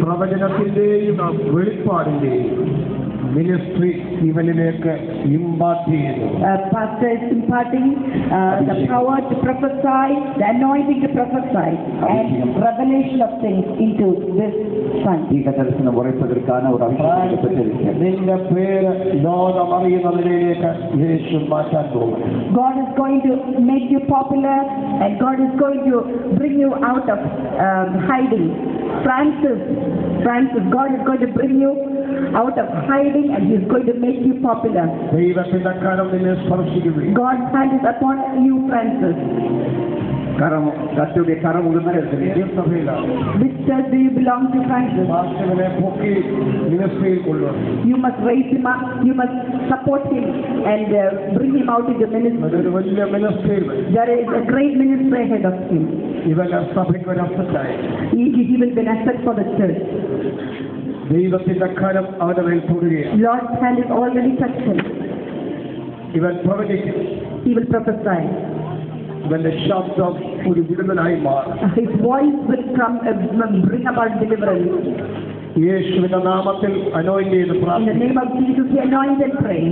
പ്രവചനത്തിന്റെയും വെളിപ്പാടിന്റെയും ministry ഇവനിലേക്ക് impart ചെയ്യുന്നു. Pastor is imparting the power to prophesy, the anointing to prophesy, and revelation of things into this son. നിന്റെ പേര് ലോകം അറിയുന്നതിലേക്ക് യേശു മാറ്റാൻ പോകും. God is going to make you popular, and God is going to bring you out of hiding. Francis, God is going to bring you out of hiding, and He is going to make you popular. ദൈവത്തിന്റെ കരം നിന്നെ സ്പർശിക്കുന്നു. God's hand is upon you, Francis. Which church do you belong to, Francis? You must raise him up, you must support him and bring him out into ministry. There is a great ministry ahead of him. He will be an asset for the church. Lord's hand is already touched him. He will prophesy. His voice will come bring about deliverance. യേശുവിന്റെ നാമത്തിൽ anoint ചെയ്ത് പ്രാർത്ഥിക്കുക. In the name of Jesus, we anoint and pray.